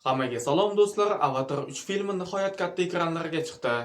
Hammaga salom do'stlar. Avatar 3 filmi nihoyat katta ekranlarga chiqdi.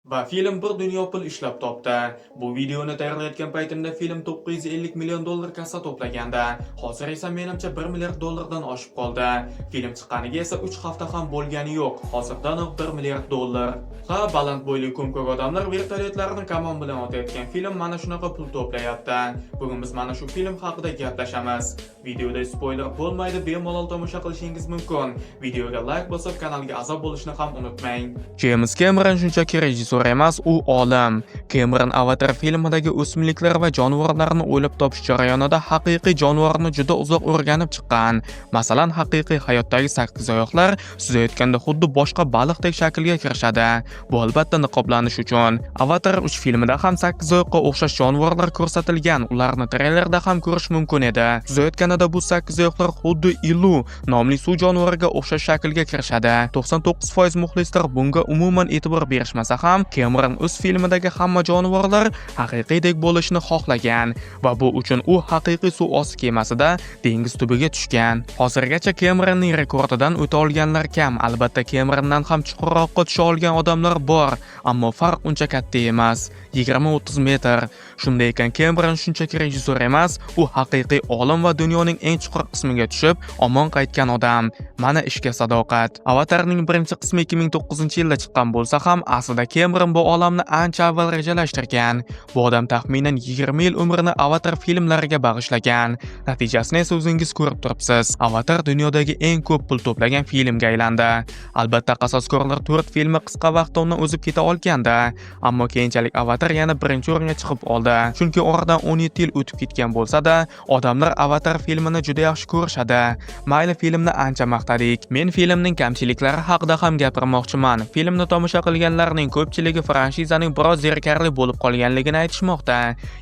Va film bir dunyo pul ishlab topdi. Bu videoni tayyorlayotgan paytimda film 950 million dollar kassa to'plaganda, hozir esa menimcha 1 milliard dollardan oshib qoldi. Film chiqqaniga esa 3 hafta ham bo'lgani yo'q. Hozirdanoq 1 milliard dollar. Ha, baland bo'yli ko'm-ko'k odamlar vertolyotlarni kamon bilan otayotgan film mana shunaqa pul to'playapti. Bugun biz mana shu film haqida gaplashamiz. Videoda spoiler bo'lmaydi, bemalol tomosha qilishingiz mumkin. Videoga like bosib, kanalga a'zo bo'lishni ham unutmang. James Cameron shunchaki rejissor emas, u olim. Cameron Avatar filmidagi o'simliklar va jonivorlarni o'ylab topish jarayonida haqiqiy jonivorni juda uzoq o'rganib chiqqan. Masalan, haqiqiy hayotdagi sakkizoyoqlar suzayotganda xuddi boshqa baliqdek shaklga kirishadi. Bu albatta niqoblanish uchun. Avatar 3 filmida ham sakkizoyoqqa o'xshash jonivorlar ko'rsatilgan. Ularni treylerda ham ko'rish mumkin edi. Suzayotganida bu sakkizoyoqlar xuddi Ilu nomli suv jonivoriga o'xshash shaklga kirishadi. 99% muxlislar bunga umuman e'tibor berishmasa ham, Cameron o'z filmidagi hamma jonivorlar haqiqiydek bo'lishini xohlagan va bu uchun u haqiqiy suv osti kemasida dengiz tubiga tushgan. Hozirgacha Cameronning rekordidan o'ta olganlar kam. Albatta Camerondan ham chuqurroqqa tusha olgan odamlar bor, ammo farq uncha katta emas. 20-30 metr. Shunday ekan Cameron shunchaki rejissor emas, u haqiqiy olim va dunyoning eng chuqur qismiga tushib, omon qaytgan odam. Mana ishga sadoqat. Avatarning birinchi qismi 2009-yilda chiqqan bo'lsa ham, aslida Cameron bu olamni ancha avval rejalashtirgan. Bu odam taxminan 20 yil umrini Avatar filmlariga bag'ishlagan. Natijasini esa o'zingiz ko'rib turibsiz. Avatar dunyodagi eng ko'p pul to'plagan filmga aylandi. Albatta qasoskorlar 4 filmi qisqa vaqtda undan o'zib keta olganda, ammo keyinchalik Avatar yana birinchi o'ringa chiqib oldi. Chunki oradan 17 yil o'tib ketgan bo'lsa-da, odamlar Avatar filmini juda yaxshi ko'rishadi. Mayli filmni ancha maqtadik. Men filmning kamchiliklari haqida ham gapirmoqchiman. Filmni tomosha qilganlarning ko'pchiligi franshizaning biroz zerikarli bo'lib qolganligini aytishmoqda.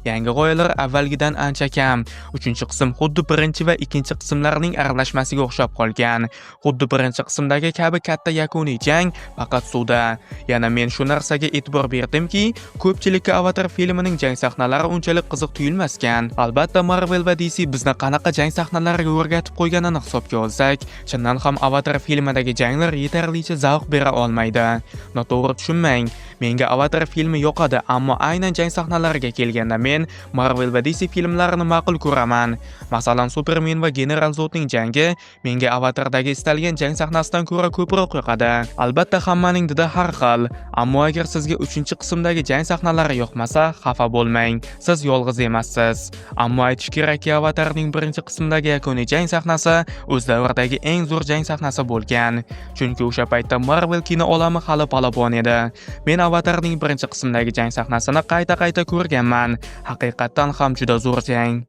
Yangi g'oyalar avvalgidan ancha kam. 3-qism xuddi birinchi va ikkinchi qismlarning aralashmasiga o'xshab qolgan. Xuddi birinchi qismdagi kabi katta yakuniy jang faqat suvda. Yana men shu narsaga e'tibor berdimki, ko'pchilikka Avatar filmining jang sahnalari unchalik qiziq tuyulmaskan. Albatta Marvel va DC bizni qanaqa jang sahnalariga o'rgatib qo'yganini hisobga olsak, chindan ham Avatar filmidagi janglar yetarlicha zavq bera olmaydi. Noto'g'ri tushunmang. Menga Avatar filmi yoqadi, ammo aynan jang sahnalariga kelganda men Marvel va DC filmlarini ma'qul ko'raman. Masalan, Superman va General Zodning jangi menga Avatardagi istalgan jang sahnasidan ko'ra ko'proq yoqadi. Albatta hammaning didi har xil, ammo agar sizga 3-qismdagi jang sahnalari yoqmasa, xafa bo'lmang. Siz yolg'iz emassiz. Ammo aytish kerakki, Avatarning birinchi qismdagi yakuniy jang sahnasi o'z davridagi eng zo'r jang sahnasi bo'lgan. Chunki o'sha paytda Marvel kino olami hali palapon edi. Men Avatarning birinchi qismdagi jang sahnasini qayta-qayta ko'rganman. Haqiqatan ham juda zo'r jang.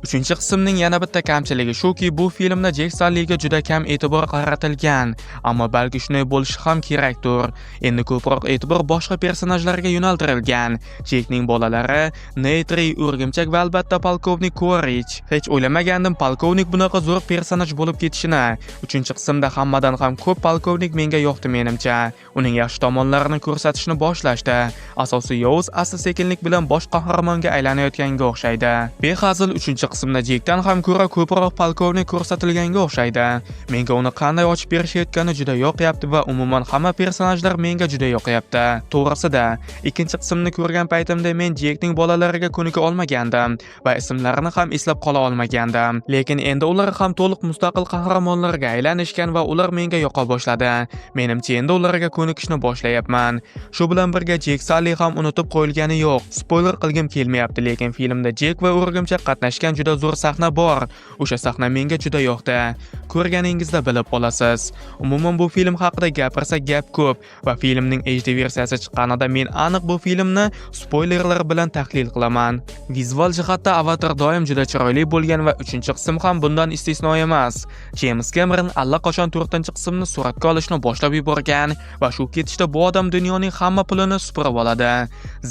3-qismning yana bitta kamchiligi shuki, bu filmda Jek Sulliga juda kam e'tibor qaratilgan, ammo balki shunday bo'lishi ham kerakdir. Endi ko'proq e'tibor boshqa personajlarga yo'naltirilgan. Jekning bolalari, Neytri, O'rgimchak va albatta polkovnik Quaritch. Hech o'ylamagandim polkovnik bunaqa zo'r personaj bo'lib ketishini. 3-qismda hammadan ham ko'p polkovnik menga yoqdi menimcha. Uning yaxshi tomonlarini ko'rsatishni boshlashdi. Asosiy yovuz asta-sekinlik bilan bosh qahramonga aylanayotganga o'xshaydi. Behazil 3-qismda Jekdan ham ko'ra ko'proq polkovnik ko'rsatilganga o'xshaydi. Menga uni qanday ochib berishayotgani juda yoqyapti va umuman hamma personajlar menga juda yoqyapti. To'g'risida, 2-qismni ko'rgan paytimda men Jekning bolalariga ko'nika olmagandim va ismlarini ham eslab qola olmagandim. Lekin endi ular ham to'liq mustaqil qahramonlarga aylanishgan va ular menga yoqa boshladi. Menimcha endi ularga ko'nikishni boshlayapman. Shu bilan birga Jek Sulli ham unutib qo'yilgani yo'q. Spoiler qilgim kelmayapti, lekin filmda Jek va O'rgimchak qatnashgan juda zo'r sahna bor. O'sha sahna menga juda yoqdi. Ko'rganingizda bilib olasiz. Umuman bu film haqida gapirsak gap ko'p va filmning HD versiyasi chiqqanida men aniq bu filmni spoilerlar bilan tahlil qilaman. Vizual jihatda Avatar doim juda chiroyli bo'lgan va 3-qism ham bundan istisno emas. James Cameron allaqachon 4-qismni suratga olishni boshlab yuborgan va shu ketishda bu odam dunyoning hamma pulini supurib oladi.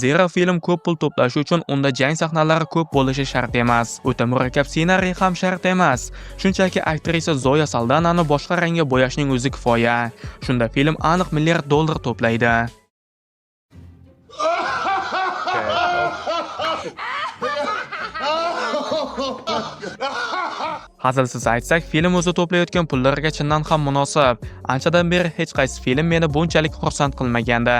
Zero film ko'p pul to'plashi uchun unda jang sahnalari ko'p bo'lishi shart emas. O'ta murakkab ssenariy ham shart emas. Shunchaki aktrisa Zoya Saldanani boshqa rangga bo'yashning o'zi kifoya. Shunda film aniq $1 milliard to'playdi. Hazilsiz aytsak, film o'zi to'playotgan pullarga chindan ham munosib. Anchadan beri hech qaysi film meni bunchalik xursand qilmagandi.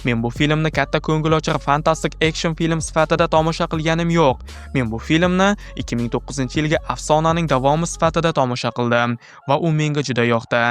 Men bu filmni katta ko'ngilochar fantastik action film sifatida tomosha qilganim yo'q. Men bu filmni 2009-yilgi afsonaning davomi sifatida tomosha qildim va u menga juda yoqdi.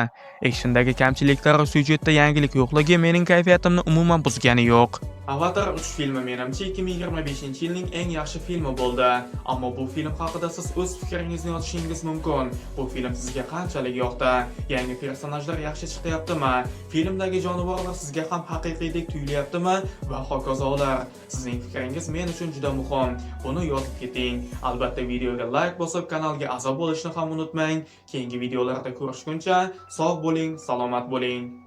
Actiondagi kamchiliklar va syujetda yangilik yo'qligi mening kayfiyatimni umuman buzgani yo'q. Avatar 3 filmi menimcha 2025-yilning eng yaxshi filmi bo'ldi. Ammo bu film haqida siz o'z fikringizni yozishingiz mumkin. Bu film sizga qanchalik yoqdi? Yangi personajlar yaxshi chiqyaptimi? Filmdagi jonivorlar sizga ham haqiqiydek tuyulyaptimi? Va hokazolar. Sizning fikringiz men uchun juda muhim. Buni yozib keting. Albatta videoga like bosib, kanalga a'zo bo'lishni ham unutmang. Keyingi videolarda ko'rishguncha sog' bo'ling, salomat bo'ling.